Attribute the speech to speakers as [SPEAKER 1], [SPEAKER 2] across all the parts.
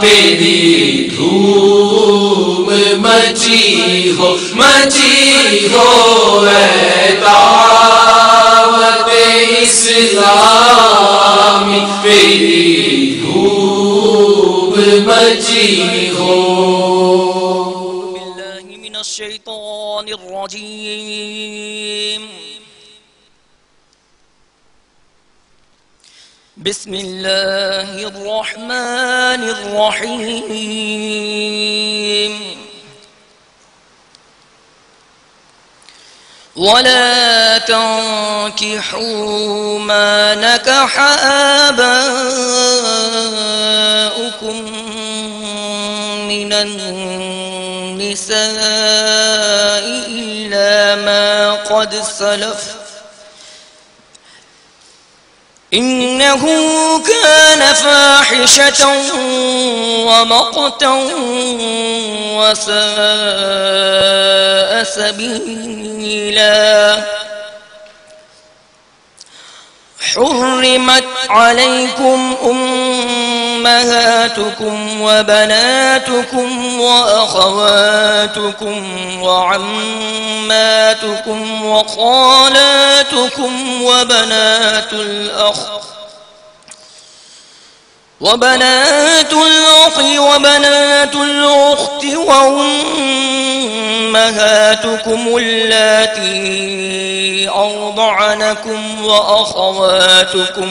[SPEAKER 1] تیری دھوم مچی ہو اے دعوت اسلامی، تیری دھوم مچی ہو۔
[SPEAKER 2] باللہ من الشیطان الرجیم، بسم اللہ الرحمن الرحیم۔ ولا تنكحوا ما نكح آباؤكم من النساء إلا ما قد سلف إنه كان فاحشة ومقتا وساء سبيلا۔ حرمت عليكم أمهاتكم وبناتكم وأخواتكم وعماتكم وخالاتكم وبنات الأخ وبنات الأخت وأمهاتكم اللاتي أرضعنكم وأخواتكم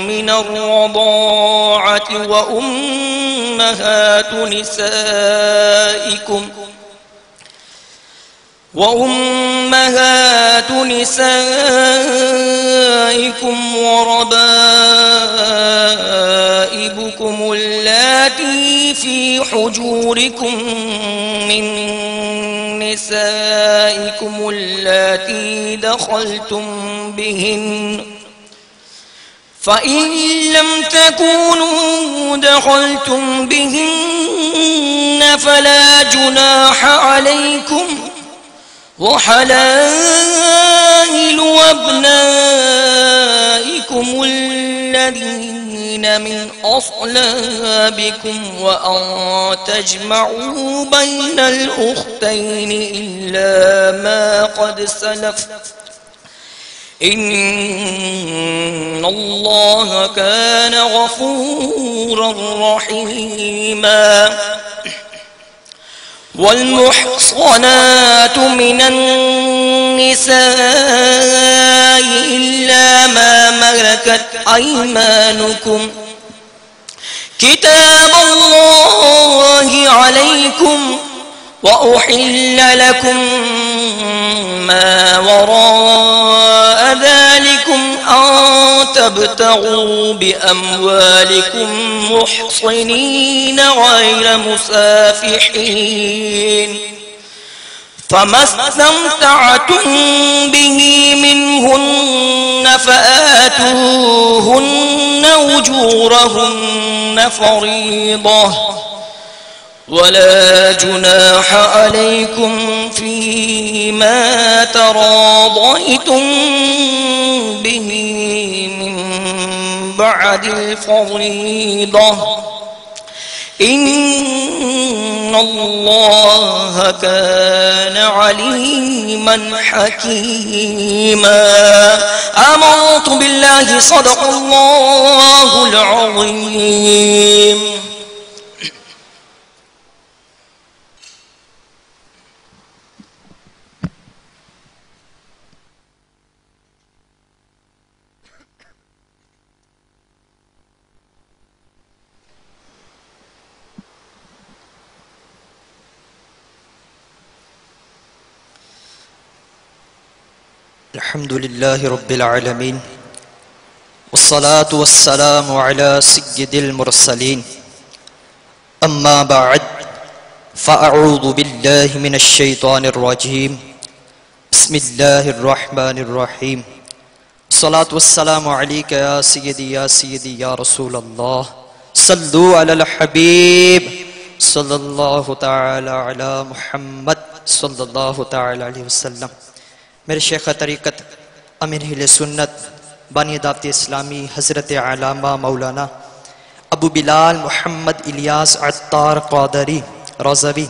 [SPEAKER 2] من الرضاعة وأمهات نسائكم وربائبكم اللاتي في حجوركم من نسائكم اللاتي دخلتم بهن، فإن لم تكونوا دخلتم بهن فلا جناح عليكم، وحلائل أبنائكم الذين من أصلابكم وأن تجمعوا بين الأختين إلا ما قد سلف إن الله كان غفورا رحيما۔ والمحصنات من النساء إلا ما ملكت أيمانكم كتاب الله عليكم، وأحل لكم ما وراء ذلكم أن تبتغوا بأموالكم محصنين غير مسافحين، فما استمتعتم به منهن فآتوهن أجورهن فريضة، ولا جناح عليكم فيما تراضيتم به من بعد الفريضة، إن الله كان عليما حكيما۔ آمنت بالله، صدق الله العظيم۔
[SPEAKER 3] الحمد لله رب العالمين، والصلاة والسلام على سيد المرسلين، أما بعد، فأعوذ بالله من الشيطان الرجيم، بسم الله الرحمن الرحيم، الصلاة والسلام عليك يا سيدي يا سيدي يا رسول الله، صلوا على الحبيب صلى الله تعالى على محمد صلى الله تعالى عليه وسلم۔ میرے شیخ طریقت امیر اہل سنت بانی دعوت اسلامی حضرت علامہ مولانا ابو بلال محمد الیاس عطار قادری روزوی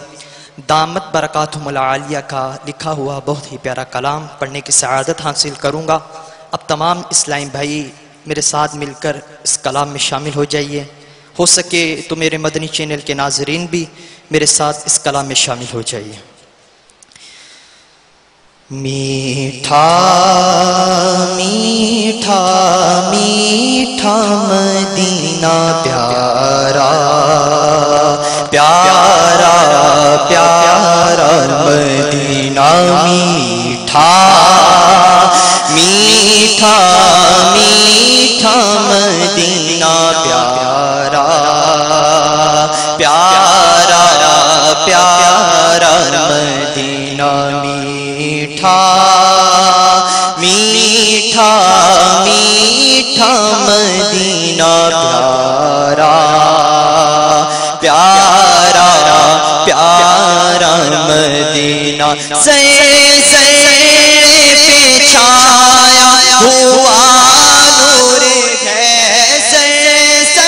[SPEAKER 3] دامت برکاتہم العالیہ کا لکھا ہوا بہت ہی پیارا کلام پڑھنے کی سعادت حاصل کروں گا۔ اب تمام اسلامی بھائی میرے ساتھ مل کر اس کلام میں شامل ہو جائیے، ہو سکے تو میرے مدنی چینل کے ناظرین بھی میرے ساتھ اس کلام میں شامل ہو جائیے۔ میٹھا میٹھا میٹھا مدینہ پیارا پیارا پیارا مدینہ میٹھا میٹھا میٹھا مدینہ پیارا پیارا پیارا مدینہ میٹھا میٹھا میٹھا مدینہ پیارا پیارا پیارا مدینہ زیر پہ چھایا ہوا نور ہے، زیر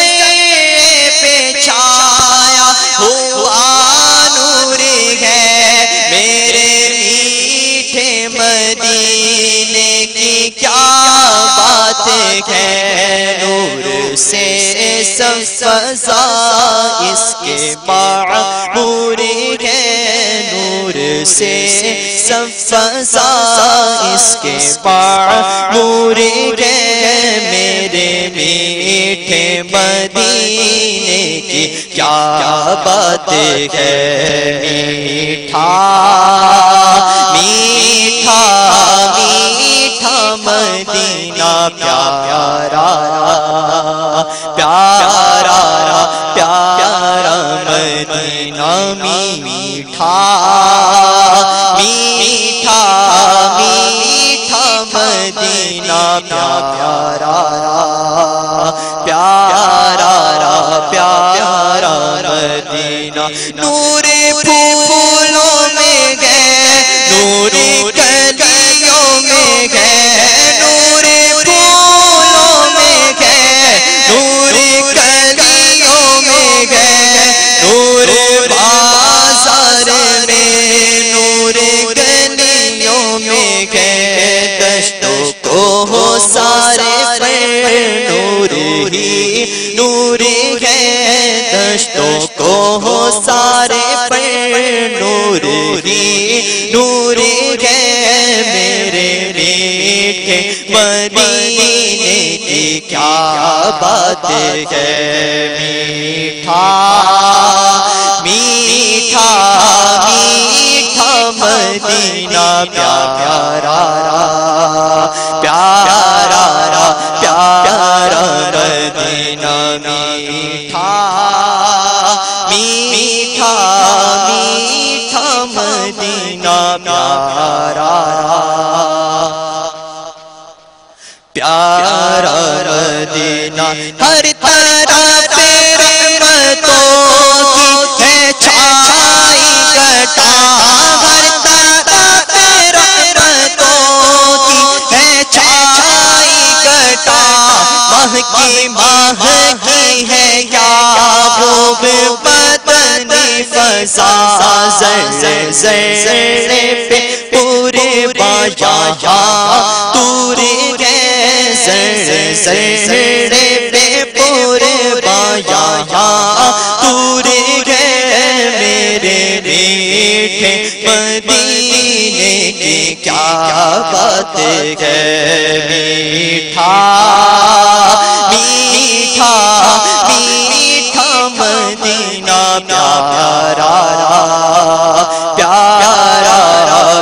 [SPEAKER 3] پہ چھایا ہوا نور ہے، میرے میٹھے مدینے کی کیا بات ہے، نور سے سب فضا اس کے معمور ہے، نور سے سب فضا اس کے معمور ہے، میرے میٹھے مدینے کی کیا بات ہے، میٹھا میٹھا میٹھا مدینہ پیارا پیارا پیارا مدینہ میٹھا میٹھا میٹھا مدینہ پیارا پیارا پیارا مدینہ، نور پھولوں میں گئے، نور کلیوں میں گئے، نور پھولوں میں گئے، نور کلیوں میں گئے، نور بازار میں، نور گلیوں میں گئے، دشتوں کو ہو سارے پر نور ہی نور ہے، دشتوں کو ہو سارے پر نور ہی نور ہے، میرے میٹھے مدینے کی کیا بات ہے، میٹھا میٹھا میٹھا مدینہ پیارا پیارا پیارا مدینہ میٹھا میٹھا میٹھا مدینہ پیارا پیارا مدینہ، ہر طرف رحمتوں کی ہے چھائی گٹا، ہر طرف رحمتوں کی ہے چھائی گٹا، مہکی ہے کیا خوب بدنی فضا، زر پہ پورے بایا تور ہے، زر پہ پورے بایا تور ہے، میرے میٹھے مدینے کی کیا بات ہے، میٹھا میٹھا میٹھا مدینہ پیارا پیارا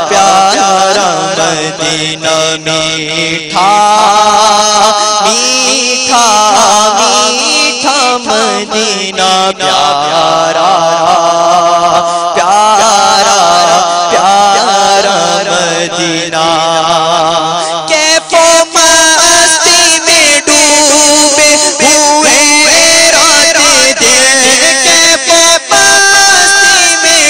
[SPEAKER 3] پیارا مدینہ میٹھا میٹھا میٹھا مدینہ پیارا پیارا پیارا مدینہ، کیف و مستی میں ڈوبے ہوئے رات دل، کیف و مستی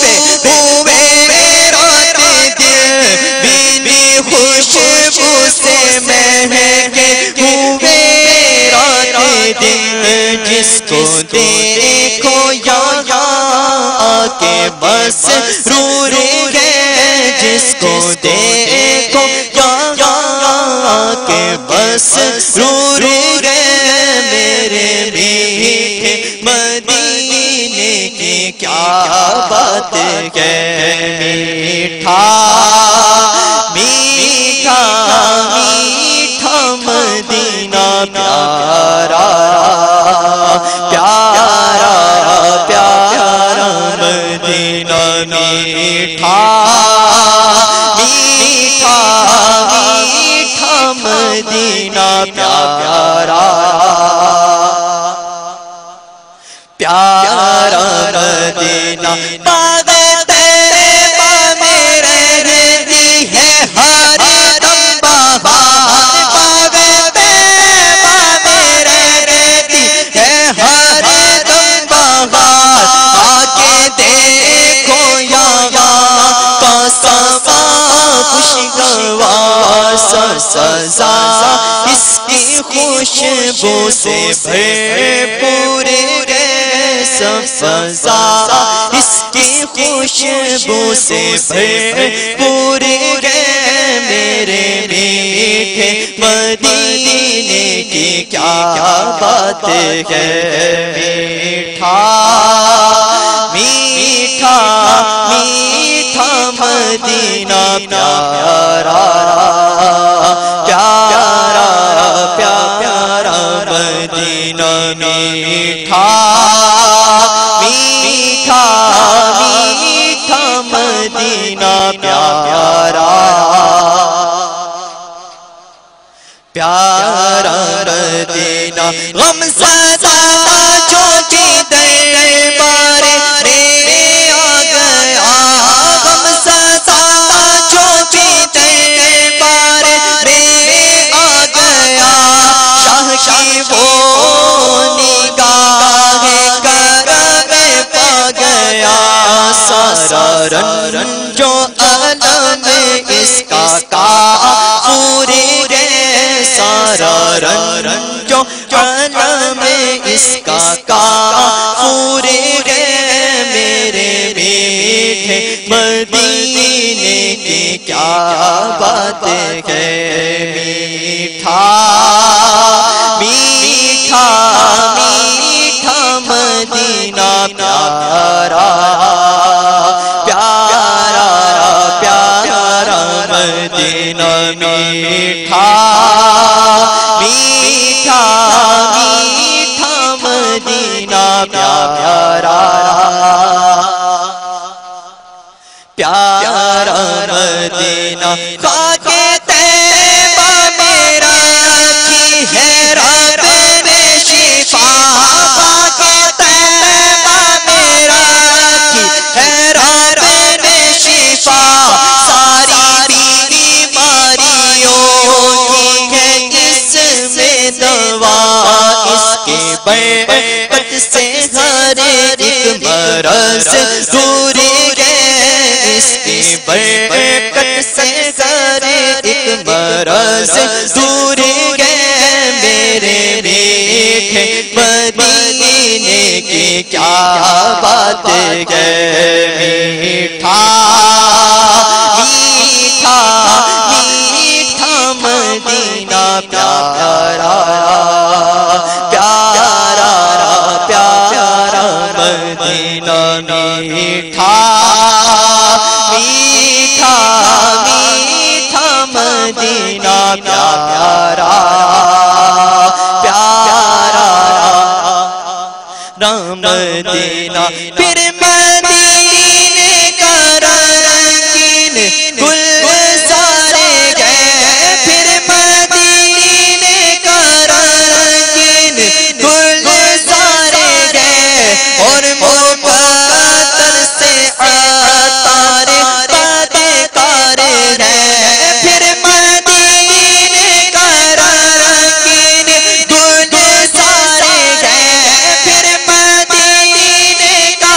[SPEAKER 3] میں ڈوبے ہوئے رات دل، بینی خوشبو سے مہکے ہوئے رات دل،
[SPEAKER 2] کو دیکھو یہاں کے بس رور گئے، جس کو دیکھو یہاں کے بس رور گئے، میرے میٹھے مدینے کی کیا بات ہے، میٹھا میٹھا میٹھا مدینہ پیارا پیارا پیارا مدینہ، میٹھا میٹھا میٹھا مدینہ پیارا پیارا مدینہ، باغ طیبہ میں رہتی ہے ہر دم بہار، باغ طیبہ میں رہتی ہے ہر دم بہار، آ کے دیکھو یہاں کا صفا خوشگوار سزا، اس کی خوشبو سے بھرپور فضا، اس کی خوشبو سے بھرپور ہے، میرے میٹھے مدینے کی کیا بات ہے، میٹھا میٹھا میٹھا مدینہ پیارا پیارا پیارا مدینہ، میٹھا میٹھا میٹھا مدینہ پیارا پیارا مدینہ، غم زدہ جو دربار میں آ گیا، غم زدہ جو دربار میں آ گیا، شاہ کی وہ نگاہ کرم پا گیا، سارا رن جو عالم اس کا کافور ہے، سارا رن جو عالم اس کا کافور ہے، میرے میٹھے مدینے کی کیا بات ہے، میٹھا میٹھا میٹھا مدینہ پیارا پیارا پیارا مدینہ، میٹھا میٹھا میٹھا مدینہ پیارا پیارا مدینہ، خاک طیبہ میں رکھی ہے رب نے شفا، خاک طیبہ میں رکھی ہے رب نے شفا، ساری بیماریوں کی ہے اس میں دوا، اس کے برکت سے ہر ایک مرض دور گئے، اس کی برکت سے ہر ایک مرض دور گئے، میرے میٹھے مدینے کی کیا بات ہے، میٹھا میٹھا میٹھا مدینہ پیارا پیارا پیارا مدینہ، میٹھا میٹھا میٹھا مدینہ پیارا پیارا مدینہ، پھر مدینے کا رنگین گلزار گئے، پھر مدینے کا رنگین گلزار گئے، اور مقتل سے عطار باتیں کار ہیں، پھر مدینے کا رنگین گلزار گئے، پھر مدینے کا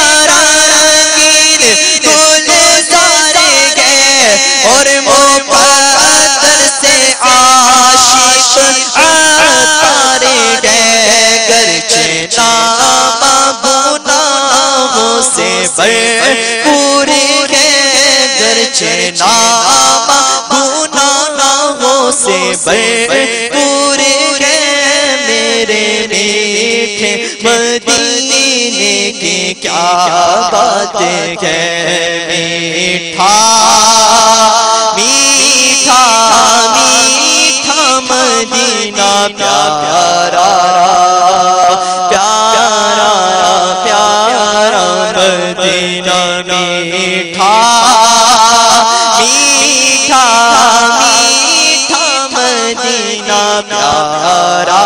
[SPEAKER 2] نامہ گناہوں سے بھرپور ہے میرے میٹھے مدینے کی کیا بات ہے میٹھا میٹھا میٹھا مدینہ پیارا پیارا پیارا مدینہ میٹھا میٹھا میٹھا مدینہ پیارا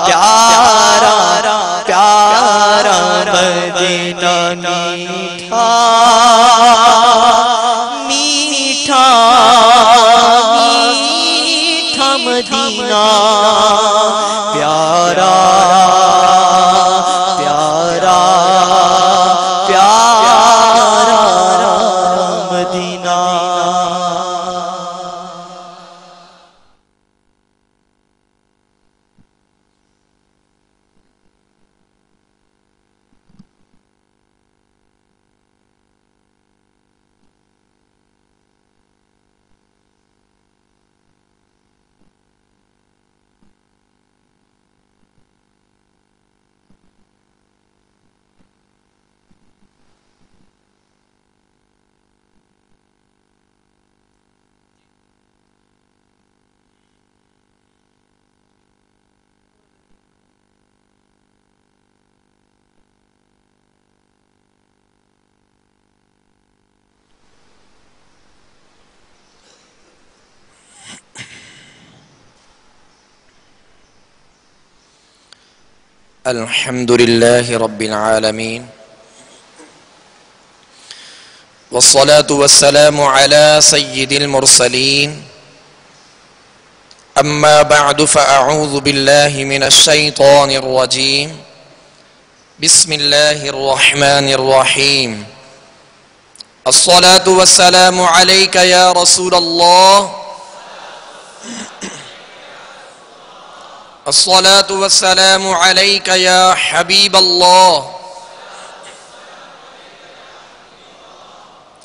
[SPEAKER 2] پیارا پیارا مدینہ میٹھا میٹھا میٹھا مدینہ پیارا پیارا پیارا مدینہ.
[SPEAKER 1] الحمد لله رب العالمين والصلاة والسلام على سيد المرسلين أما بعد فأعوذ بالله من الشيطان الرجيم بسم الله الرحمن الرحيم الصلاة والسلام عليك يا رسول الله الصلاة والسلام عليك يا حبيب الله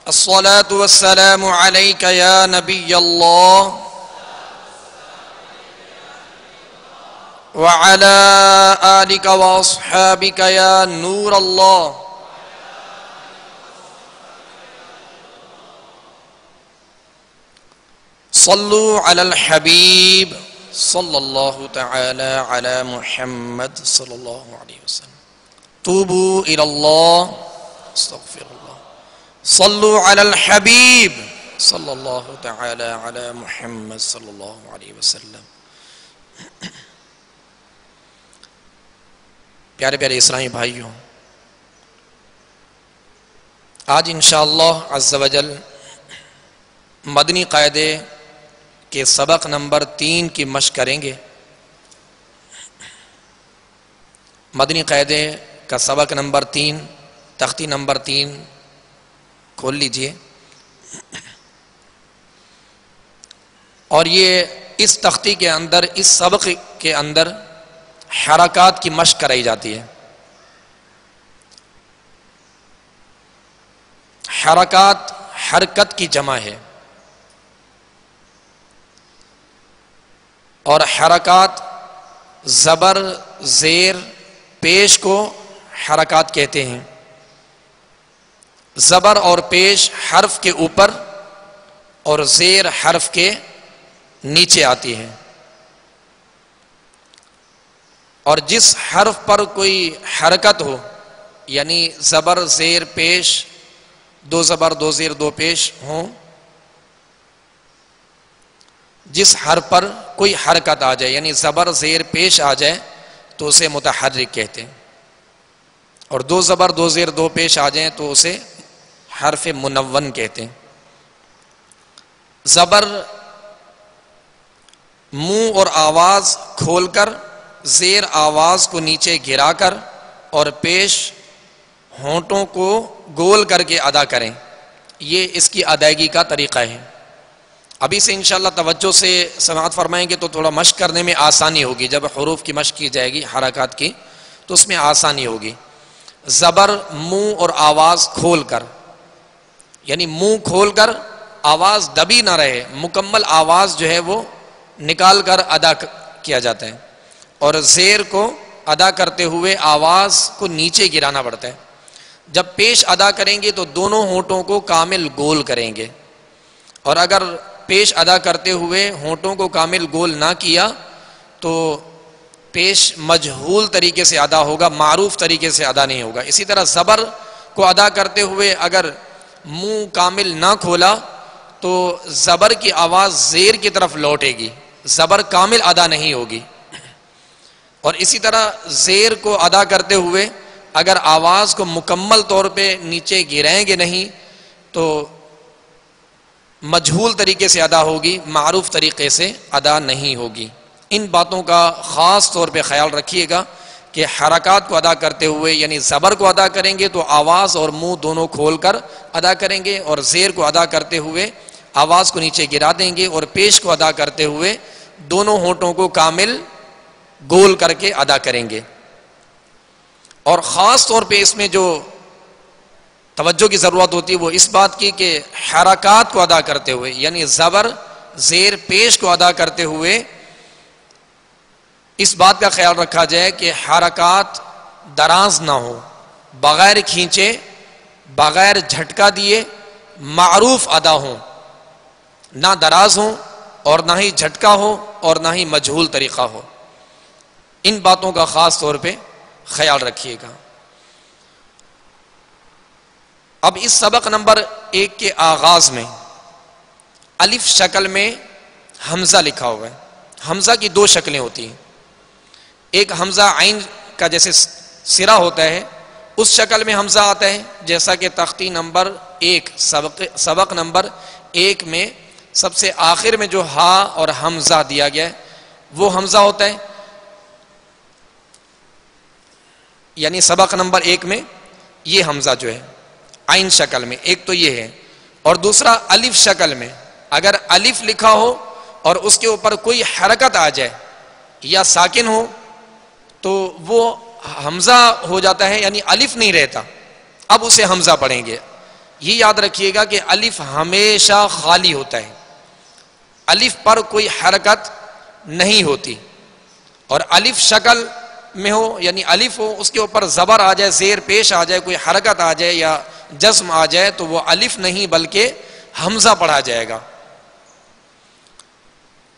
[SPEAKER 1] الصلاة والسلام عليك يا نبي الله وعلى آلك وأصحابك يا نور الله صلوا على الحبيب صلی اللہ تعالی علی محمد صلی اللہ علیہ وسلم توبوا الی اللہ استغفر اللہ صلوا علی الحبیب صلی اللہ تعالی علی محمد صلی اللہ علیہ وسلم. پیارے پیارے اسلامی بھائیوں، آج انشاءاللہ عز و جل مدنی قاعدے کہ سبق نمبر 3 کی مشق کریں گے. مدنی قاعدے کا سبق نمبر 3، تختی نمبر 3 کھول لیجئے. اور یہ اس تختی کے اندر، اس سبق کے اندر حرکات کی مشق کرائی جاتی ہے. حرکات حرکت کی جمع ہے، اور حرکات زبر زیر پیش کو حرکات کہتے ہیں. زبر اور پیش حرف کے اوپر اور زیر حرف کے نیچے آتی ہے، اور جس حرف پر کوئی حرکت ہو، یعنی زبر زیر پیش، 2 زبر 2 زیر 2 پیش ہوں، جس حرف پر کوئی حرکت آ جائے یعنی زبر زیر پیش آ جائے تو اسے متحرک کہتے ہیں، اور 2 زبر 2 زیر 2 پیش آ جائیں تو اسے حرف منون کہتے ہیں. زبر منہ اور آواز کھول کر، زیر آواز کو نیچے گرا کر، اور پیش ہونٹوں کو گول کر کے ادا کریں. یہ اس کی ادائیگی کا طریقہ ہے. ابھی سے انشاءاللہ توجہ سے سماعت فرمائیں گے تو تھوڑا مشق کرنے میں آسانی ہوگی. جب حروف کی مشق کی جائے گی حرکات کی تو اس میں آسانی ہوگی. زبر منہ اور آواز کھول کر، یعنی منہ کھول کر آواز دبی نہ رہے، مکمل آواز جو ہے وہ نکال کر ادا کیا جاتا ہے، اور زیر کو ادا کرتے ہوئے آواز کو نیچے گرانا پڑتا ہے۔ جب پیش ادا کریں گے تو دونوں ہونٹوں کو کامل گول کریں گے، اور اگر پیش ادا کرتے ہوئے ہونٹوں کو کامل گول نہ کیا تو پیش مجہول طریقے سے ادا ہوگا، معروف طریقے سے ادا نہیں ہوگا۔ اسی طرح زبر کو ادا کرتے ہوئے اگر منہ کامل نہ کھولا تو زبر کی آواز زیر کی طرف لوٹے گی، زبر کامل ادا نہیں ہوگی۔ اور اسی طرح زیر کو ادا کرتے ہوئے اگر آواز کو مکمل طور پہ نیچے گرائیں گے نہیں تو مجہول طریقے سے ادا ہوگی، معروف طریقے سے ادا نہیں ہوگی۔ ان باتوں کا خاص طور پہ خیال رکھیے گا کہ حرکات کو ادا کرتے ہوئے یعنی زبر کو ادا کریں گے تو آواز اور منہ دونوں کھول کر ادا کریں گے، اور زیر کو ادا کرتے ہوئے آواز کو نیچے گرا دیں گے، اور پیش کو ادا کرتے ہوئے دونوں ہونٹوں کو کامل گول کر کے ادا کریں گے۔ اور خاص طور پہ اس میں جو توجہ کی ضرورت ہوتی ہے وہ اس بات کی کہ حرکات کو ادا کرتے ہوئے یعنی زبر زیر پیش کو ادا کرتے ہوئے اس بات کا خیال رکھا جائے کہ حرکات دراز نہ ہو، بغیر کھینچے، بغیر جھٹکا دیے معروف ادا ہوں، نہ دراز ہوں اور نہ ہی جھٹکا ہو اور نہ ہی مجہول طریقہ ہو۔ ان باتوں کا خاص طور پہ خیال رکھیے گا۔ اب اس سبق نمبر 1 کے آغاز میں الف شکل میں حمزہ لکھا ہوا ہے۔ حمزہ کی 2 شکلیں ہوتی ہیں، ایک حمزہ عین کا جیسے سرا ہوتا ہے اس شکل میں حمزہ آتا ہے، جیسا کہ تختی نمبر 1 سبق نمبر 1 میں سب سے آخر میں جو ہا اور حمزہ دیا گیا ہے وہ حمزہ ہوتا ہے، یعنی سبق نمبر 1 میں یہ حمزہ جو ہے عین شکل میں، ایک تو یہ ہے، اور دوسرا الف شکل میں اگر الف لکھا ہو اور اس کے اوپر کوئی حرکت آ جائے یا ساکن ہو تو وہ حمزہ ہو جاتا ہے، یعنی الف نہیں رہتا، اب اسے حمزہ پڑھیں گے۔ یہ یاد رکھیے گا کہ الف ہمیشہ خالی ہوتا ہے، الف پر کوئی حرکت نہیں ہوتی، اور الف شکل میں ہو یعنی الف ہو اس کے اوپر زبر آ جائے، زیر پیش آ جائے، کوئی حرکت آ جائے یا جزم آ جائے تو وہ الف نہیں بلکہ حمزہ پڑھا جائے گا۔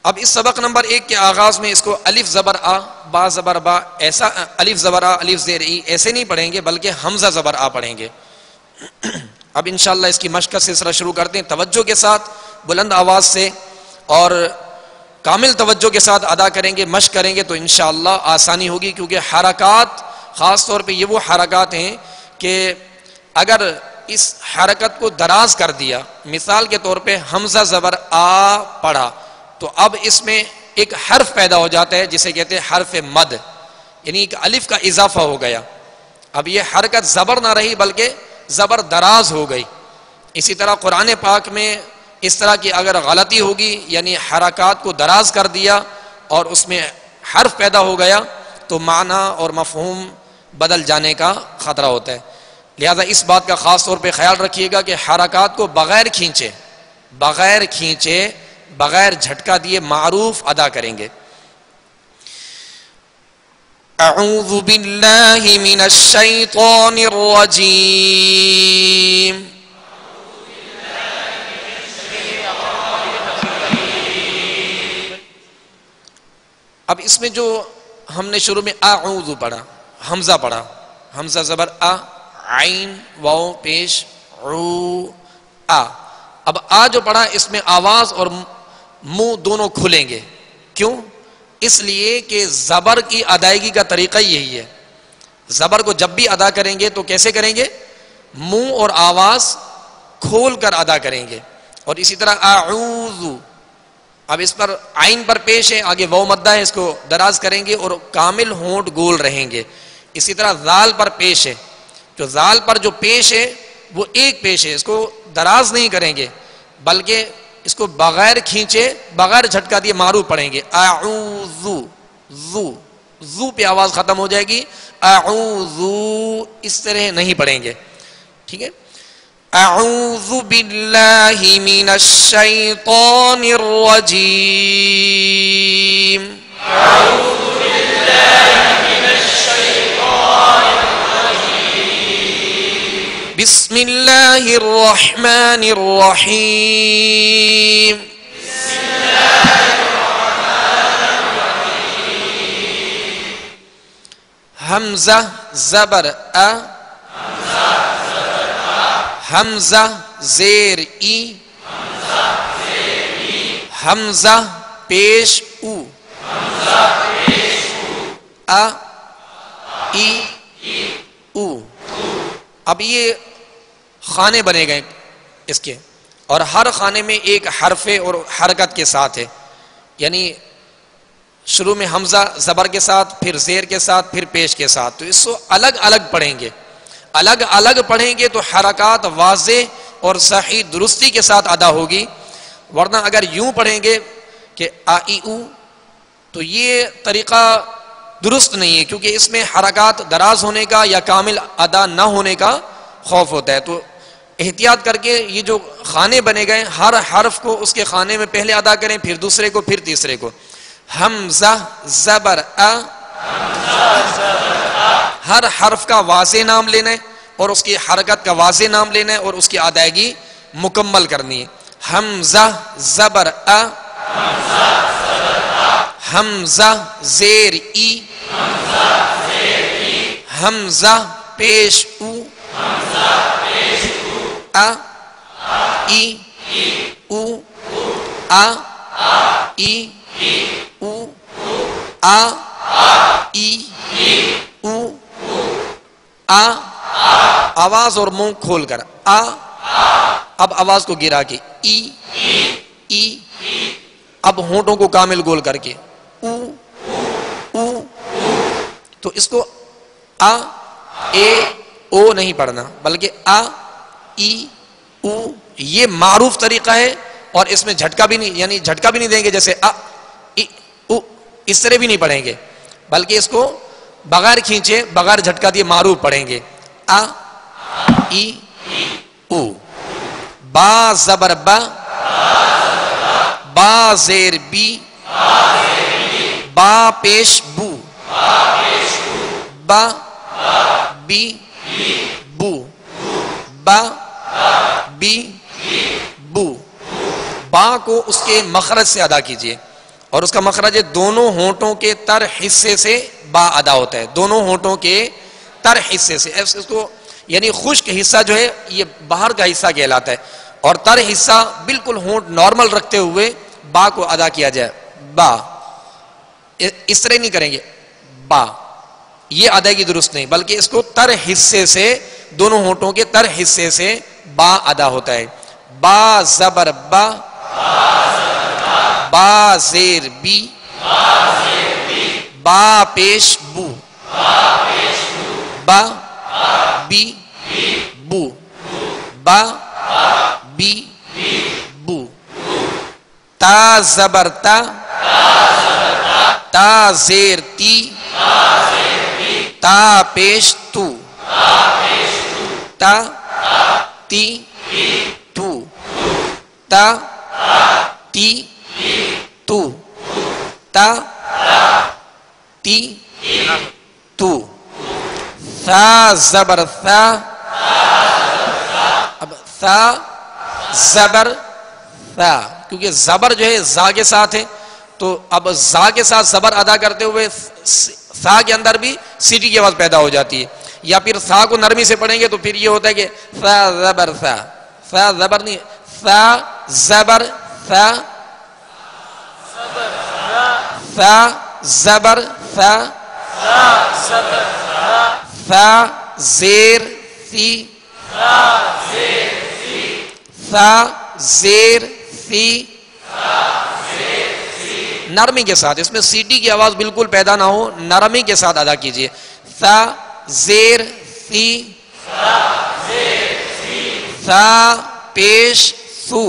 [SPEAKER 1] اب اس سبق نمبر 1 کے آغاز میں اس کو الف زبر آ با زبر با ایسا الف زبر آ الف زیر ای ایسے نہیں پڑھیں گے بلکہ حمزہ زبر آ پڑھیں گے۔ اب انشاءاللہ اس کی مشق کا سلسلہ شروع کرتے ہیں، توجہ کے ساتھ بلند آواز سے اور کامل توجہ کے ساتھ ادا کریں گے، مشق کریں گے تو انشاءاللہ آسانی ہوگی، کیونکہ حرکات خاص طور پہ یہ وہ حرکات ہیں کہ اگر اس حرکت کو دراز کر دیا، مثال کے طور پہ حمزہ زبر آ پڑھا تو اب اس میں ایک حرف پیدا ہو جاتا ہے جسے کہتے ہیں حرف مد، یعنی ایک الف کا اضافہ ہو گیا، اب یہ حرکت زبر نہ رہی بلکہ زبر دراز ہو گئی۔ اسی طرح قرآن پاک میں اس طرح کی اگر غلطی ہوگی یعنی حرکات کو دراز کر دیا اور اس میں حرف پیدا ہو گیا تو معنی اور مفہوم بدل جانے کا خطرہ ہوتا ہے، لہذا اس بات کا خاص طور پہ خیال رکھیے گا کہ حرکات کو بغیر کھینچے بغیر جھٹکا دیے معروف ادا کریں گے۔ اعوذ باللہ من الشیطان الرجیم اب اس میں جو ہم نے شروع میں اعوذ پڑھا، حمزہ پڑھا، حمزہ زبر آ، عین واو پیش عو آ، اب آ جو پڑھا اس میں آواز اور منہ دونوں کھلیں گے، کیوں؟ اس لیے کہ زبر کی ادائیگی کا طریقہ یہی ہے، زبر کو جب بھی ادا کریں گے تو کیسے کریں گے؟ منہ اور آواز کھول کر ادا کریں گے، اور اسی طرح اعوذ، اب اس پر عین پر پیش ہے، آگے واو مدہ ہے، اس کو دراز کریں گے اور کامل ہونٹ گول رہیں گے۔ اسی طرح ذال پر پیش ہے، جو ذال پر جو پیش ہے وہ ایک پیش ہے، اس کو دراز نہیں کریں گے بلکہ اس کو بغیر کھینچے بغیر جھٹکا دیے معروف پڑھیں گے۔ اعوذ ذو پہ آواز ختم ہو جائے گی، اعوذ اس طرح نہیں پڑھیں گے، ٹھیک ہے؟ اعوذ باللہ من الشیطان الرجیم
[SPEAKER 4] اعوذ باللہ من الشیطان الرجیم
[SPEAKER 1] بسم اللہ الرحمن الرحیم
[SPEAKER 4] بسم اللہ الرحمن الرحیم
[SPEAKER 1] حمزہ زبر ا حمزہ زیر ای حمزہ پیش او ا ای او. اب یہ خانے بنے گئے اس کے، اور ہر خانے میں ایک حرف اور حرکت کے ساتھ ہے، یعنی شروع میں حمزہ زبر کے ساتھ، پھر زیر کے ساتھ، پھر پیش کے ساتھ. تو اس کو الگ الگ پڑھیں گے، الگ الگ پڑھیں گے تو حرکات واضح اور صحیح درستی کے ساتھ ادا ہوگی. ورنہ اگر یوں پڑھیں گے کہ آ ای او تو یہ طریقہ درست نہیں ہے، کیونکہ اس میں حرکات دراز ہونے کا یا کامل ادا نہ ہونے کا خوف ہوتا ہے. تو احتیاط کر کے یہ جو خانے بنے گئے ہر حرف کو اس کے خانے میں پہلے ادا کریں، پھر دوسرے کو، پھر تیسرے کو. حمزہ زبر ا، ہر حرف کا واضح نام لینا ہے اور اس کی حرکت کا واضح نام لینا ہے اور اس کی ادائیگی مکمل کرنی ہے. حمزہ زبر ا، حمزہ زیر ای، حمزہ پیش او، ا ای او، ا ای او، ا ای او، آ آواز اور منہ کھول کر آ. اب آواز کو گرا کے ای ای. اب ہونٹوں کو کامل گول کر کے او او. تو اس کو آ اے او نہیں پڑھنا بلکہ آ ای او. یہ معروف طریقہ ہے اور اس میں جھٹکا بھی نہیں، یعنی جھٹکا بھی نہیں دیں گے جیسے آ ای او، اس طرح بھی نہیں پڑھیں گے، بلکہ اس کو بغیر کھینچے بغیر جھٹکا دیے معروف پڑھیں گے. آ ای او. با زبر با، با زیر بی، با پیش بو، با بی بو، با بی بو. با کو اس کے مخرج سے ادا کیجئے، اور اس کا مخرج دونوں ہونٹوں کے تر حصے سے با ادا ہوتا ہے، دونوں ہونٹوں کے تر حصے سے. اس کو یعنی خشک حصہ جو ہے یہ باہر کا حصہ کہلاتا ہے، اور تر حصہ بالکل ہونٹ نارمل رکھتے ہوئے با کو ادا کیا جائے. با اس طرح نہیں کریں گے با، یہ ادائیگی درست نہیں، بلکہ اس کو تر حصے سے، دونوں ہونٹوں کے تر حصے سے با ادا ہوتا ہے. با زبر با، با زیر بی، با پیش بو، با بی بو، با بی بو. تا زبر تا، تا زیر تی، تا پیش تو، تا تی تو، تا تی تو، تا تی تو. ثا زبر ثا، اب ثا زبر ثا، کیونکہ زبر جو ہے زا کے ساتھ ہے، تو اب زا کے ساتھ زبر ادا کرتے ہوئے ثا کے اندر بھی سیٹی کی آواز پیدا ہو جاتی ہے. یا پھر ثا کو نرمی سے پڑھیں گے تو پھر یہ ہوتا ہے کہ ثا زبر ثا، ثا زبر نہیں، ثا زبر ثا، ثا زبر ثا، ثا زیر سی، ثا زیر سی. نرمی کے ساتھ، اس میں سیٹی کی آواز بالکل پیدا نہ ہو، نرمی کے ساتھ ادا کیجئے. ثا زیر سی، ثا پیش سو،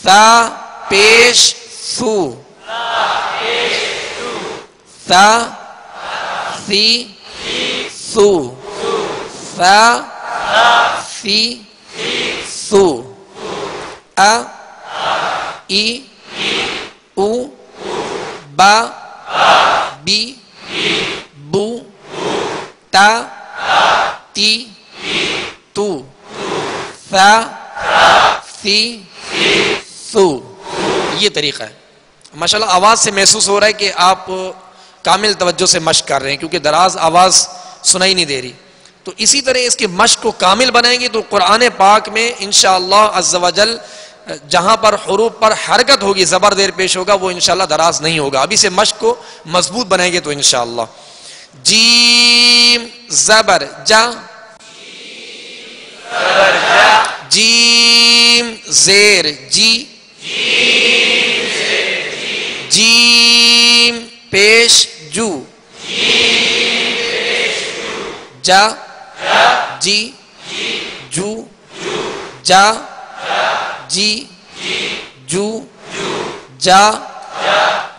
[SPEAKER 1] ثا پیش سو، ثا سی سو، ثا ثی ثو ا ای او با بی بو تا تی تو ثا ثی ثو. یہ طریقہ ہے. ماشاءاللہ آواز سے محسوس ہو رہا ہے کہ آپ کامل توجہ سے مشق کر رہے ہیں کیونکہ دراز آواز سنائی نہیں دے رہی. تو اسی طرح اس کے مشق کو کامل بنائیں گے تو قرآن پاک میں انشاءاللہ عز و جل جہاں پر حروف پر حرکت ہوگی زبر زیر پیش ہوگا وہ انشاءاللہ دراز نہیں ہوگا. ابھی سے مشق کو مضبوط بنائیں گے تو انشاءاللہ. جیم زبر جا جیم زیر جی جیم پیش جو جا جی جو جا جی جو جا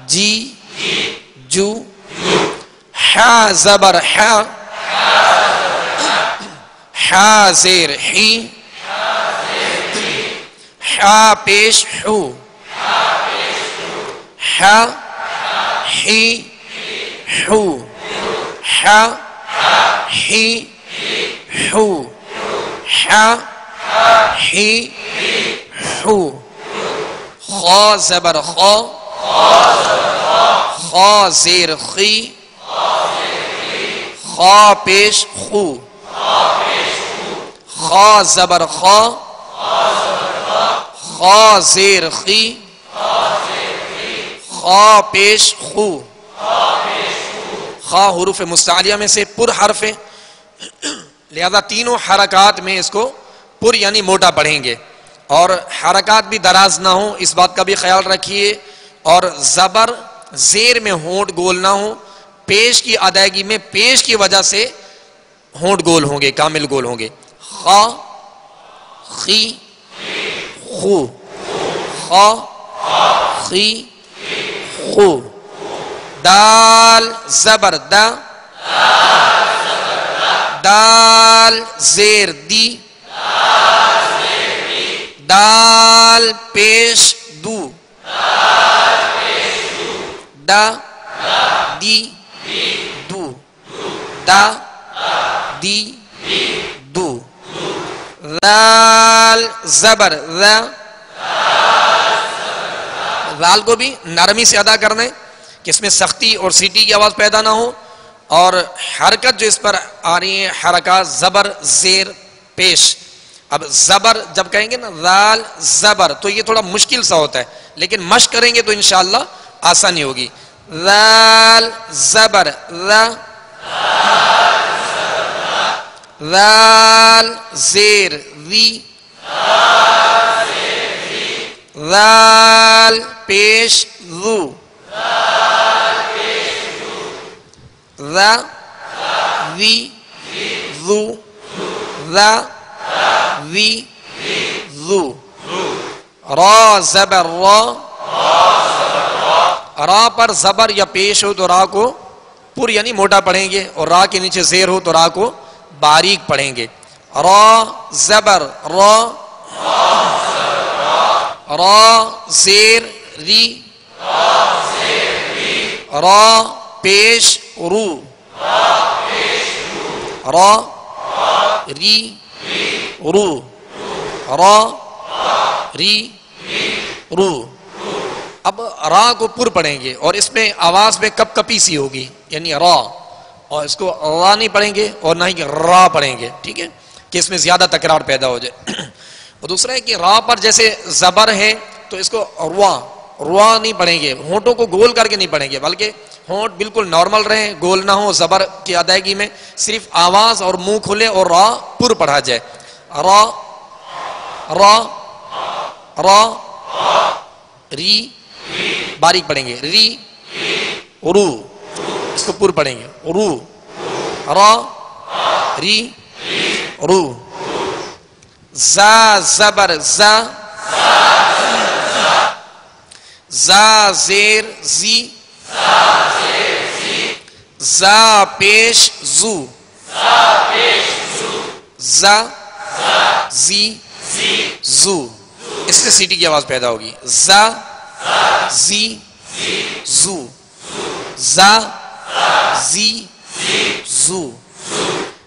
[SPEAKER 1] جی جو. حا زبر حا حا زیر حی حا پیش حو حا حی حو حا حی حو حا حی حو. خا زبر خا خا زیر خی خا پیش خو خا زبر خا خا زیر خی خا پیش خو. خا حروف مستعلیہ میں سے پر حرف ہے لہذا تینوں حرکات میں اس کو پر یعنی موٹا پڑھیں گے اور حرکات بھی دراز نہ ہوں اس بات کا بھی خیال رکھیے. اور زبر زیر میں ہونٹ گول نہ ہوں. پیش کی ادائیگی میں پیش کی وجہ سے ہونٹ گول ہوں گے کامل گول ہوں گے. خا خی خو خا خی خو. دال زبر دا دال زیر دی دال پیش دو دا دی دو دا دی دو. ذال زبر ذا ذال کو بھی نرمی سے ادا کرنا ہے کہ اس میں سختی اور سیٹی کی آواز پیدا نہ ہو اور حرکت جو اس پر آ رہی ہے حرکات زبر زیر پیش. اب زبر جب کہیں گے نا ذال زبر تو یہ تھوڑا مشکل سا ہوتا ہے لیکن مشق کریں گے تو انشاءاللہ آسانی ہوگی. ذال زبر ذا ذال زیر ذی ذال پیش ذو ذا ذی ذو ذا ذی ذو. را زبر را را پر زبر یا پیش ہو تو را کو پر یعنی موٹا پڑھیں گے اور را کے نیچے زیر ہو تو را کو باریک پڑھیں گے. را زبر را را زیر ری را پیش رو را ری رو را ری رو. اب را کو پر پڑھیں گے اور اس میں آواز میں کپ کپی سی ہوگی یعنی را اور اس کو را نہیں پڑھیں گے اور نہ ہی را پڑھیں گے. ٹھیک ہے کہ اس میں زیادہ تکرار پیدا ہو جائے. اور دوسرا ہے کہ را پر جیسے زبر ہے تو اس کو روا روا نہیں پڑھیں گے ہونٹوں کو گول کر کے نہیں پڑھیں گے بلکہ ہونٹ بالکل نارمل رہیں گول نہ ہو. زبر کی ادائیگی میں صرف آواز اور منہ کھلے اور را پر پڑھا جائے. را را را ری باریک پڑھیں گے ری رو اس کو پر پڑھیں گے رو را ری رو. زا زبر زا زا زیر زی زا پیش زو زا زی زو، اس سے سیٹی کی آواز پیدا ہوگی. ز زی زو، ز زی زو.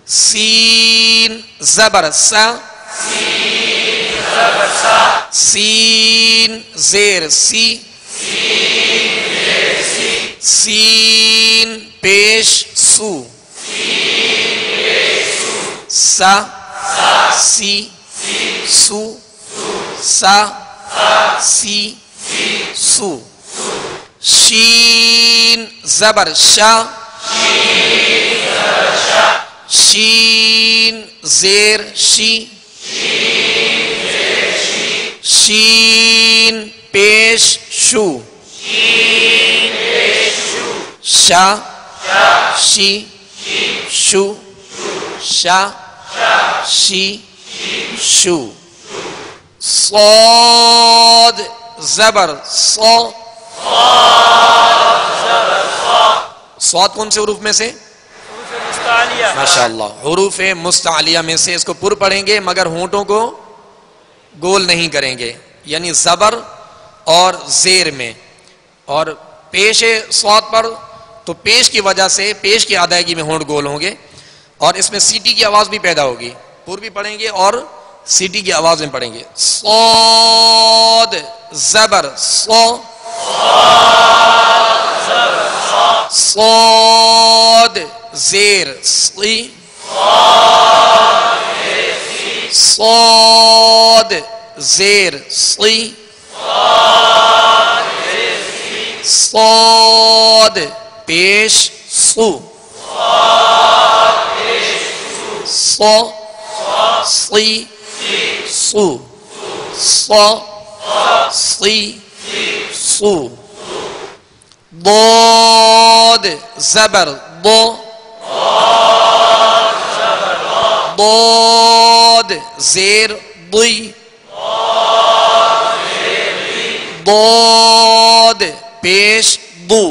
[SPEAKER 1] سین زبر سا، سین زیر سی، سین پیش سو، سا سی سو، سا سی سو. شین زبر شا، شین زیر شی، شین پیش شو، شا شی شو، شا شی شو. صاد زبر صا، صاد کون سے حروف میں سے؟ ماشاء اللہ حروف مستعلیہ میں سے. اس کو پر پڑھیں گے مگر ہونٹوں کو گول نہیں کریں گے، یعنی زبر اور زیر میں. اور پیش صاد پر تو پیش کی وجہ سے پیش کی ادائیگی میں ہونٹ گول ہوں گے، اور اس میں سیٹی کی آواز بھی پیدا ہوگی. پر بھی پڑھیں گے اور سیٹی کی آواز میں پڑھیں گے. صاد زبر صا، صاد زیر صی، صاد زیر صی، صاد پیش سو، صا صی سو، صا صی سو. ضاد زبر ضا، ضاد زیر ضی، ضاد پیش ضو،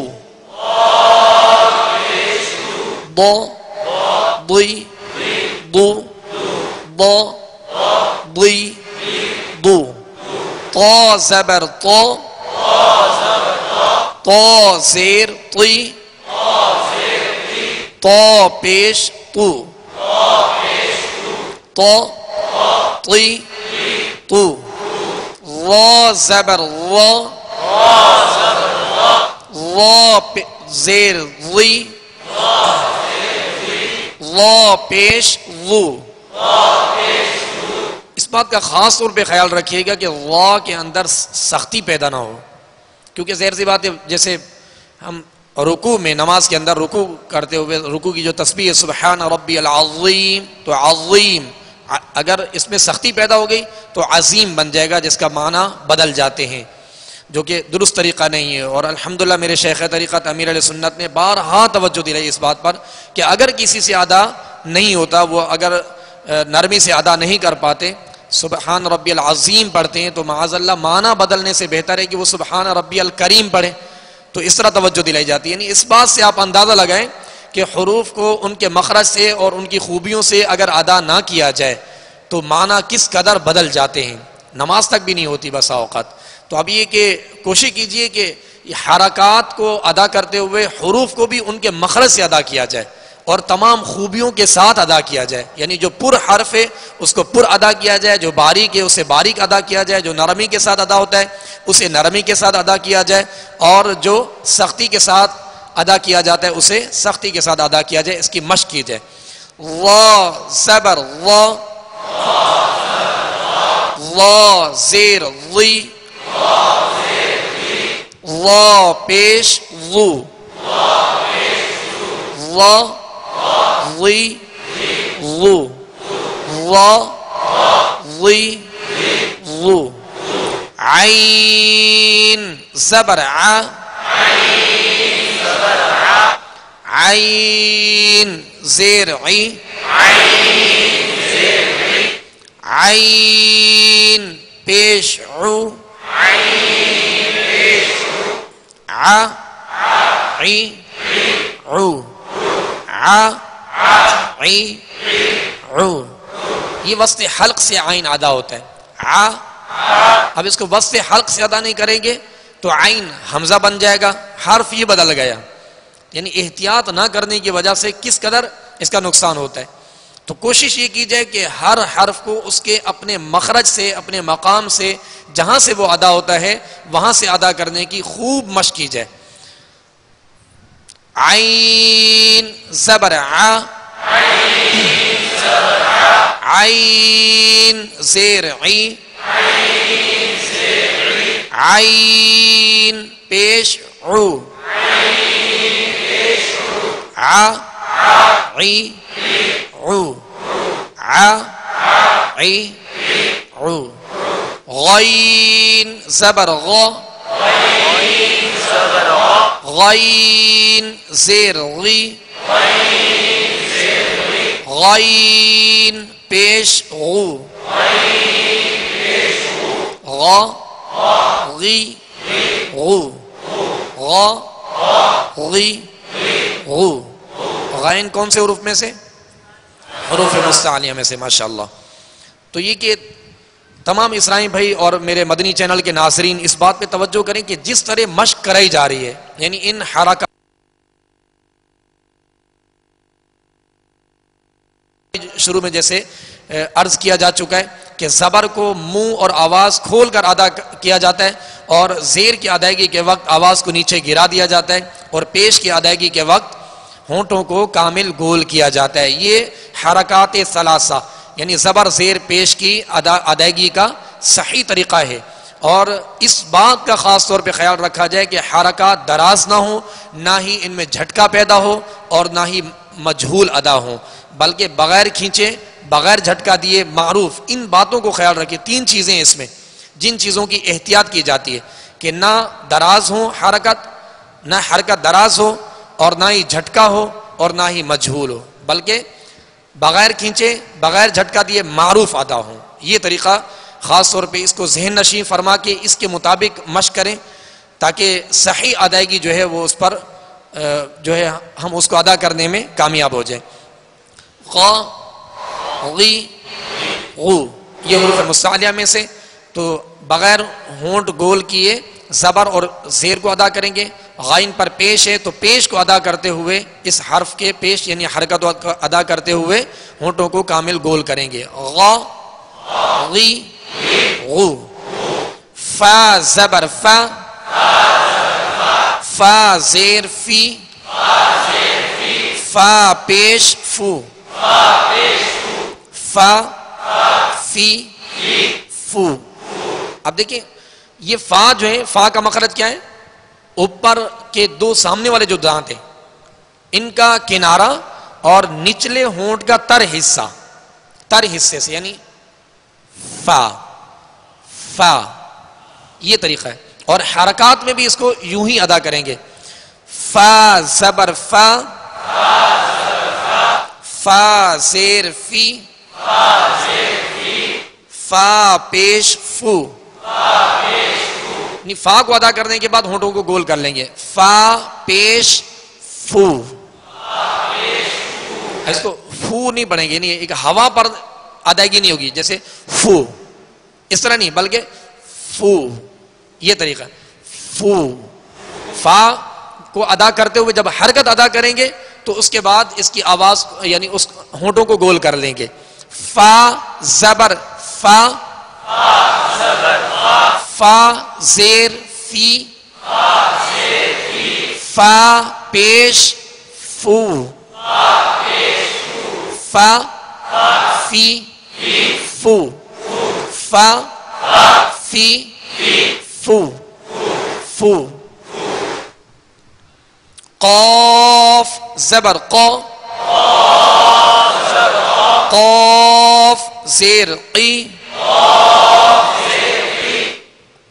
[SPEAKER 1] ضا ضی ضو، ضا ضی ضو. طا زبر طا، طا زیر طی، طا پیش تو، طا طی تو. را زبر را، را زیر ری، را پیش رو. اس بات کا خاص طور پہ خیال رکھیے گا کہ را کے اندر سختی پیدا نہ ہو، کیونکہ ظاہر سی بات ہے جیسے ہم رکوع میں نماز کے اندر رکوع کرتے ہوئے رکوع کی جو تسبیح ہے سبحان ربی العظیم، تو عظیم اگر اس میں سختی پیدا ہو گئی تو عظیم بن جائے گا، جس کا معنی بدل جاتے ہیں، جو کہ درست طریقہ نہیں ہے. اور الحمدللہ میرے شیخ طریقت امیر علیہ سنت نے بارہا توجہ دلائی اس بات پر کہ اگر کسی سے ادا نہیں ہوتا، وہ اگر نرمی سے ادا نہیں کر پاتے، سبحان ربی العظیم پڑھتے ہیں، تو معاذ اللہ معنی بدلنے سے بہتر ہے کہ وہ سبحان ربی الکریم پڑھیں. تو اس طرح توجہ دلائی جاتی ہے. یعنی اس بات سے آپ اندازہ لگائیں کہ حروف کو ان کے مخرج سے اور ان کی خوبیوں سے اگر ادا نہ کیا جائے تو معنی کس قدر بدل جاتے ہیں، نماز تک بھی نہیں ہوتی بسا اوقات. تو اب یہ کہ کوشش کیجئے کہ حرکات کو ادا کرتے ہوئے حروف کو بھی ان کے مخرج سے ادا کیا جائے اور تمام خوبیوں کے ساتھ ادا کیا جائے. یعنی جو پر حرف ہے اس کو پر ادا کیا جائے، جو باریک ہے اسے باریک ادا کیا جائے، جو نرمی کے ساتھ ادا ہوتا ہے اسے نرمی کے ساتھ ادا کیا جائے، اور جو سختی کے ساتھ ادا کیا جاتا ہے اسے سختی کے ساتھ ادا کیا جائے. اس کی مشق کی جائے. را زبر را، را زیر ری، را پیش رو، را ری رو، را ری رو. عین زبر ع، عین زیر عی، عین پیش عو، ع عی عو، ع عی عو. یہ وسط حلق سے عین ادا ہوتا ہے آ. اب اس کو وسط حلق سے ادا نہیں کریں گے تو عین حمزہ بن جائے گا، حرف یہ بدل گیا. یعنی احتیاط نہ کرنے کی وجہ سے کس قدر اس کا نقصان ہوتا ہے. تو کوشش یہ کی جائے کہ ہر حرف کو اس کے اپنے مخرج سے، اپنے مقام سے، جہاں سے وہ ادا ہوتا ہے وہاں سے ادا کرنے کی خوب مشق کی جائے. عین زبر ع، عین زیر عی، عین پیش عو، ع عی عو، ع عی عو. غین زبر غ، غین زیر غی، غین پیش غو، غ غی غو، غ غی غو. غین کون سے حروف میں سے؟ حروف مستعلیہ میں سے. ماشاءاللہ. تو یہ کہ تمام اسرائیل بھائی اور میرے مدنی چینل کے ناظرین اس بات پہ توجہ کریں کہ جس طرح مشق کرائی جا رہی ہے، یعنی ان حرکات شروع میں جیسے عرض کیا جا چکا ہے کہ زبر کو منہ اور آواز کھول کر ادا کیا جاتا ہے، اور زیر کی ادائیگی کے وقت آواز کو نیچے گرا دیا جاتا ہے، اور پیش کی ادائیگی کے وقت ہونٹوں کو کامل گول کیا جاتا ہے. یہ حرکات ثلاثہ یعنی زبر زیر پیش کی ادائیگی کا صحیح طریقہ ہے. اور اس بات کا خاص طور پہ خیال رکھا جائے کہ حرکات دراز نہ ہوں، نہ ہی ان میں جھٹکا پیدا ہو اور نہ ہی مجہول ادا ہوں، بلکہ بغیر کھینچے، بغیر جھٹکا دیے معروف. ان باتوں کو خیال رکھیں. 3 چیزیں اس میں جن چیزوں کی احتیاط کی جاتی ہے کہ نہ دراز ہو حرکت، نہ حرکت دراز ہو، اور نہ ہی جھٹکا ہو اور نہ ہی مجہول ہو، بلکہ بغیر کھینچے، بغیر جھٹکا دیے معروف ادا ہوں. یہ طریقہ خاص طور پہ اس کو ذہن نشین فرما کے اس کے مطابق مشق کریں تاکہ صحیح ادائیگی جو ہے وہ اس پر جو ہے ہم اس کو ادا کرنے میں کامیاب ہو جائیں. غ غی غو یہ حروف مستعلیہ میں سے. تو بغیر ہونٹ گول کیے زبر اور زیر کو ادا کریں گے. غائن پر پیش ہے تو پیش کو ادا کرتے ہوئے اس حرف کے پیش یعنی حرکت کو ادا کرتے ہوئے ہونٹوں کو کامل گول کریں گے. غ غی غو. فا زبر فا، فا زیر فی، فا پیش فو، فا فی فو. اب دیکھیں یہ فا جو ہے، فا کا مخرج کیا ہے؟ اوپر کے 2 سامنے والے جو دانت ہیں ان کا کنارہ اور نچلے ہونٹ کا تر حصے سے یعنی فا فا. یہ طریقہ ہے. اور حرکات میں بھی اس کو یوں ہی ادا کریں گے. فا زبر فا، فا زیر فی، فا پیش فو. فا کو ادا کرنے کے بعد ہونٹوں کو گول کر لیں گے. فا پیش فو. اس کو فو نہیں پڑھیں گے، نہیں ایک ہوا پر ادائیگی نہیں ہوگی جیسے فو، اس طرح نہیں بلکہ فو. یہ طریقہ فو. فا کو ادا کرتے ہوئے جب حرکت ادا کریں گے تو اس کے بعد اس کی آواز یعنی اس ہونٹوں کو گول کر لیں گے. فا زبر فا، فا زیر فی، فا پیش فو، فا فی فو، فا فی فو فو. قاف زبر قا، قاف زیر قی،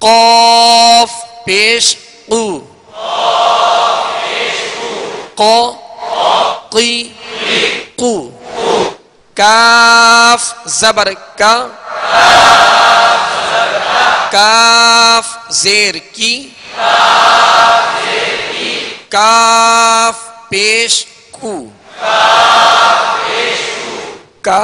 [SPEAKER 1] قاف پیش قو، قا قی قو. کاف زبر کا، کاف زیر کی، کاف پیش کو، کا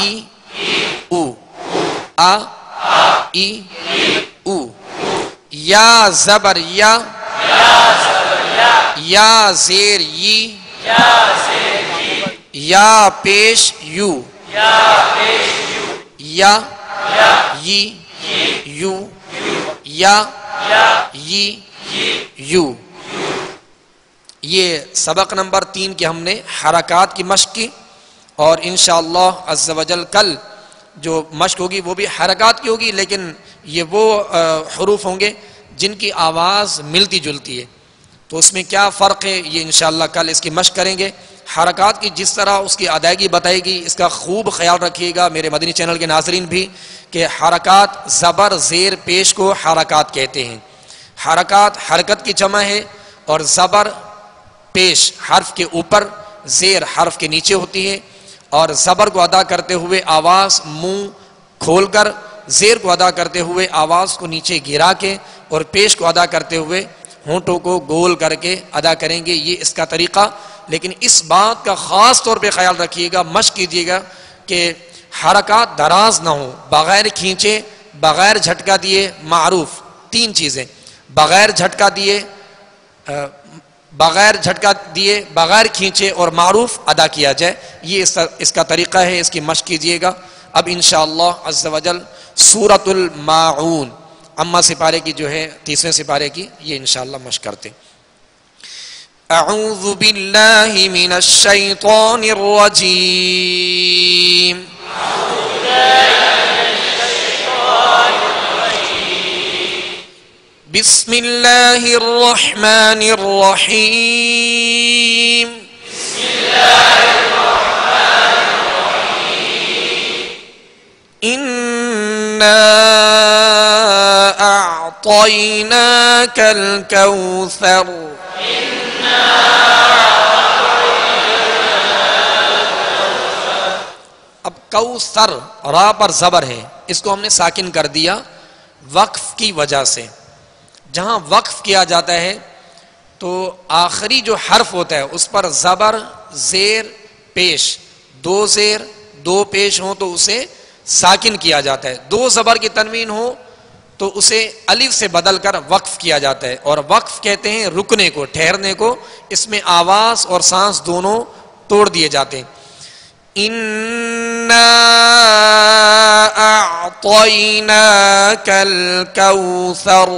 [SPEAKER 1] ای او آ ای او یا زبر یا زیر ی یا پیش یو یا ی یو یا ی یو یہ سبق نمبر 3 کے ہم نے حرکات کی مشق کی، اور انشاءاللہ عز و جل کل جو مشق ہوگی وہ بھی حرکات کی ہوگی، لیکن یہ وہ حروف ہوں گے جن کی آواز ملتی جلتی ہے، تو اس میں کیا فرق ہے یہ انشاءاللہ کل اس کی مشق کریں گے۔ حرکات کی جس طرح اس کی ادائیگی بتائے گی، اس کا خوب خیال رکھیے گا میرے مدنی چینل کے ناظرین بھی، کہ حرکات زبر زیر پیش کو حرکات کہتے ہیں۔ حرکات حرکت کی جمع ہے، اور زبر پیش حرف کے اوپر، زیر حرف کے نیچے ہوتی ہے، اور زبر کو ادا کرتے ہوئے آواز منہ کھول کر، زیر کو ادا کرتے ہوئے آواز کو نیچے گرا کے، اور پیش کو ادا کرتے ہوئے ہونٹوں کو گول کر کے ادا کریں گے، یہ اس کا طریقہ۔ لیکن اس بات کا خاص طور پہ خیال رکھیے گا، مشق کیجیے گا کہ حرکات دراز نہ ہو، بغیر کھینچے، بغیر جھٹکا دیے، معروف 3 چیزیں، بغیر جھٹکا دیے، بغیر کھینچے اور معروف ادا کیا جائے، یہ اس کا طریقہ ہے، اس کی مشق کیجیے گا۔ اب انشاءاللہ عز و جل سورۃ الماعون اما سپارے کی جو ہے 30ویں سپارے کی، یہ انشاءاللہ مشق کرتے ہیں۔ اعوذ باللہ من الشیطان الرجیم بسم اللہ الرحمن الرحیم انا اعطیناک الکوثر۔ اب کوثر را پر زبر ہے، اس کو ہم نے ساکن کر دیا وقف کی وجہ سے۔ جہاں وقف کیا جاتا ہے تو آخری جو حرف ہوتا ہے اس پر زبر زیر پیش، 2 زیر 2 پیش ہوں تو اسے ساکن کیا جاتا ہے، 2 زبر کی تنوین ہو تو اسے الف سے بدل کر وقف کیا جاتا ہے، اور وقف کہتے ہیں رکنے کو، ٹھہرنے کو، اس میں آواز اور سانس دونوں توڑ دیے جاتے ہیں۔ اِنَّا أَعْطَيْنَاكَ الْكَوْثَرَ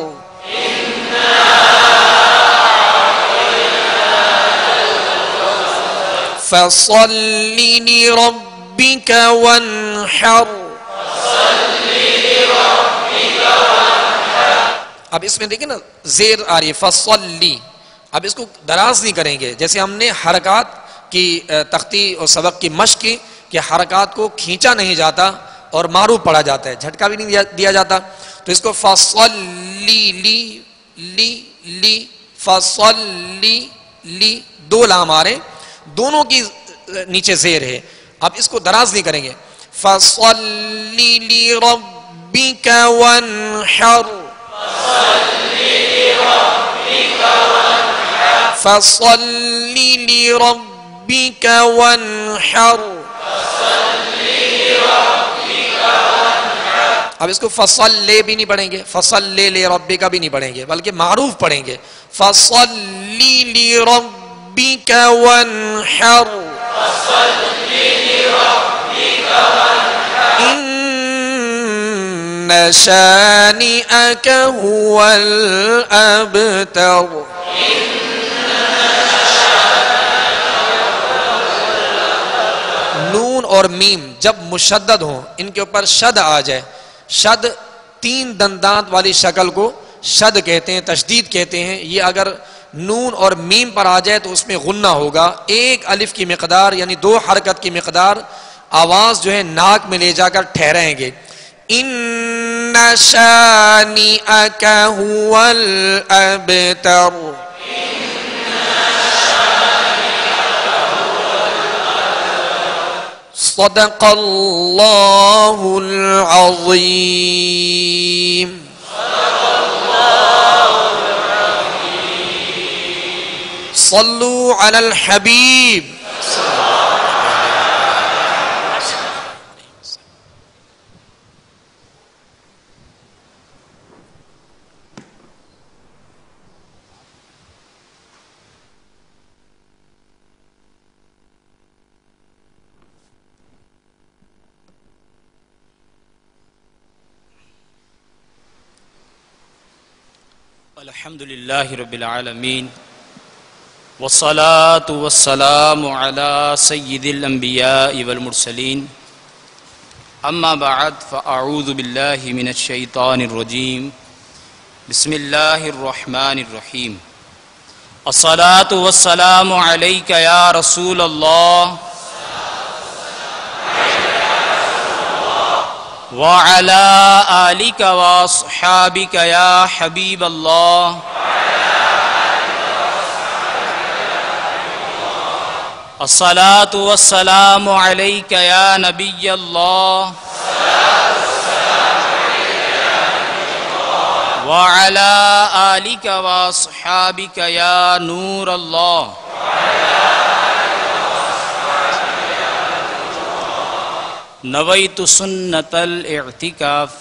[SPEAKER 1] فَصَلِّ لِرَبِّكَ وَانْحَرْ۔ اب اس میں دیکھیں نا زیر آ رہی ہے فصلی، اب اس کو دراز نہیں کریں گے، جیسے ہم نے حرکات کی تختی اور سبق کی مشق کی کہ حرکات کو کھینچا نہیں جاتا اور معروف پڑھا جاتا ہے، جھٹکا بھی نہیں دیا جاتا، تو اس کو فصلی لی فصلی لی 2 لام آ رہے، دونوں کی نیچے زیر ہے، اب اس کو دراز نہیں کریں گے۔ فصلی لربک وانحر فصل لربك وانحر۔ اب اس کو فصل لے بھی نہیں پڑھیں گے، فصل لے ربک بھی نہیں پڑھیں گے، بلکہ معروف پڑھیں گے، فصل لربك وانحر ان شانئك هو الأبتر۔ نون اور میم جب مشدد ہوں، ان کے اوپر شد آ جائے، شد 3 دندانت والی شکل کو شد کہتے ہیں، تشدید کہتے ہیں، یہ اگر نون اور میم پر آ جائے تو اس میں غنہ ہوگا، 1 الف کی مقدار یعنی 2 حرکت کی مقدار آواز جو ہے ناک میں لے جا کر ٹھہرائیں گے۔ ان شانئک هو الأبتر۔ صدق اللہ العظیم۔ صلوا علی الحبیب۔
[SPEAKER 5] الحمد للہ رب العالمین والصلاة والسلام على سید الانبیاء والمرسلین اما بعد فاعوذ باللہ من الشیطان الرجیم بسم اللہ الرحمن الرحیم الصلاة والسلام علیک یا رسول اللہ وعلى آلك وصحابك يا حبيب الله الصلاة والسلام عليك يا نبي الله وعلى آلك وصحابك يا نور الله نویت سنت الاعتکاف۔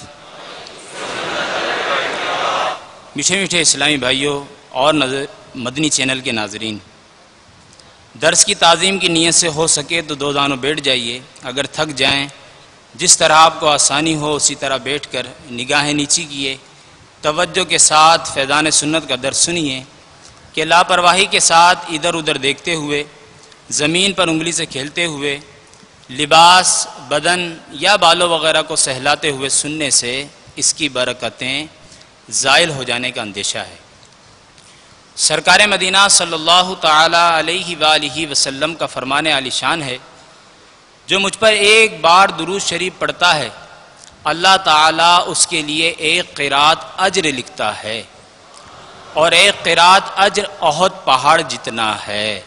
[SPEAKER 5] میٹھے میٹھے اسلامی بھائیوں اور مدنی چینل کے ناظرین، درس کی تعظیم کی نیت سے ہو سکے تو دو دانوں بیٹھ جائیے، اگر تھک جائیں جس طرح آپ کو آسانی ہو اسی طرح بیٹھ کر نگاہیں نیچی کیے، توجہ کے ساتھ فیضان سنت کا درس سنیے کہ لاپرواہی کے ساتھ ادھر ادھر دیکھتے ہوئے، زمین پر انگلی سے کھیلتے ہوئے، لباس، بدن یا بالوں وغیرہ کو سہلاتے ہوئے سننے سے اس کی برکتیں زائل ہو جانے کا اندیشہ ہے۔ سرکار مدینہ صلی اللہ تعالی علیہ وآلہ وسلم کا فرمان عالی شان ہے، جو مجھ پر ایک بار درود شریف پڑھتا ہے اللہ تعالیٰ اس کے لیے ایک قرات اجر لکھتا ہے، اور ایک قرات اجر احد پہاڑ جتنا ہے۔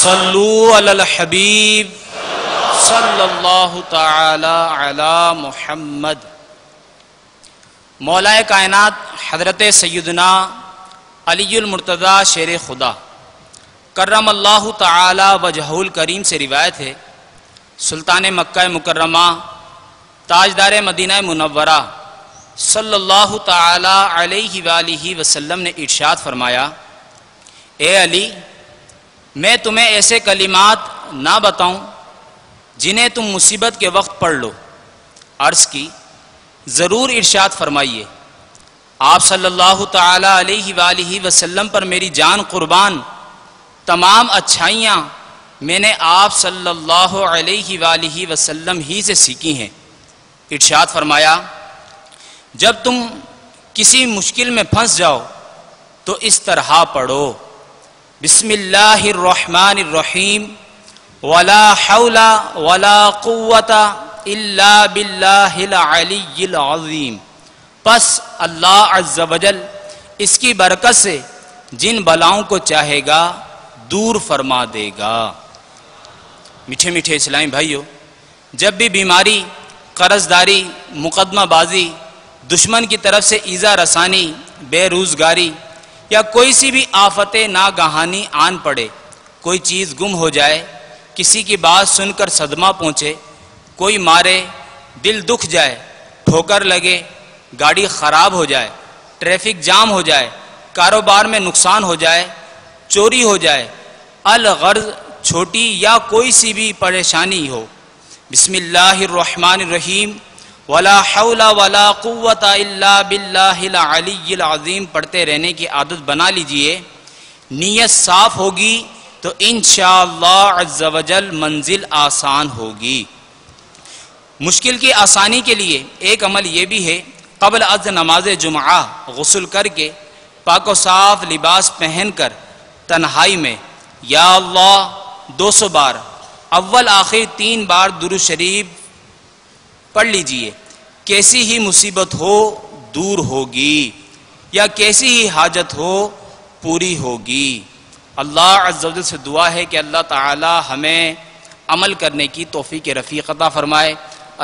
[SPEAKER 5] صلو علی الحبیب صلی اللہ تعالی علی محمد۔ مولا کائنات حضرت سیدنا علی المرتضیٰ شیر خدا کرم اللہ تعالی وجہہ الکریم سے روایت ہے، سلطان مکہ مکرمہ تاجدار مدینہ منورہ صلی اللہ تعالی علیہ وآلہ وسلم نے ارشاد فرمایا، اے علی، میں تمہیں ایسے کلمات نہ بتاؤں جنہیں تم مصیبت کے وقت پڑھ لو؟ عرض کی، ضرور ارشاد فرمائیے۔ آپ صلی اللہ تعالی علیہ وآلہ وسلم پر میری جان قربان، تمام اچھائیاں میں نے آپ صلی اللہ علیہ وآلہ وسلم ہی سے سیکھی ہیں۔ ارشاد فرمایا، جب تم کسی مشکل میں پھنس جاؤ تو اس طرح پڑھو، بسم اللہ الرحمن الرحیم ولا حول ولا قوت الا باللہ العلی العظیم۔ پس اللہ عز و جل اس کی برکت سے جن بلاؤں کو چاہے گا دور فرما دے گا۔ میٹھے میٹھے اسلامی بھائیوں، جب بھی بیماری، قرض داری، مقدمہ بازی، دشمن کی طرف سے ایذا رسانی، بے روزگاری یا کوئی سی بھی آفت ناگہانی آن پڑے، کوئی چیز گم ہو جائے، کسی کی بات سن کر صدمہ پہنچے، کوئی مارے، دل دکھ جائے، ٹھوکر لگے، گاڑی خراب ہو جائے، ٹریفک جام ہو جائے، کاروبار میں نقصان ہو جائے، چوری ہو جائے، الغرض چھوٹی یا کوئی سی بھی پریشانی ہو، بسم اللہ الرحمن الرحیم ولا حول ولا قوت الا باللہ العلی العظیم پڑھتے رہنے کی عادت بنا لیجئے۔ نیت صاف ہوگی تو انشاءاللہ عز و جل منزل آسان ہوگی۔ مشکل کی آسانی کے لیے ایک عمل یہ بھی ہے، قبل از نماز جمعہ غسل کر کے پاک و صاف لباس پہن کر تنہائی میں یا اللہ 200 بار، اول آخر 3 بار درود شریف پڑھ لیجئے۔ کیسی ہی مصیبت ہو دور ہوگی، یا کیسی ہی حاجت ہو پوری ہوگی۔ اللہ عز و جل سے دعا ہے کہ اللہ تعالی ہمیں عمل کرنے کی توفیق رفیق عطا فرمائے۔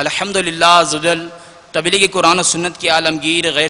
[SPEAKER 5] الحمدللہ عز و جل تبلیغ قرآن و سنت کی عالمگیر غیر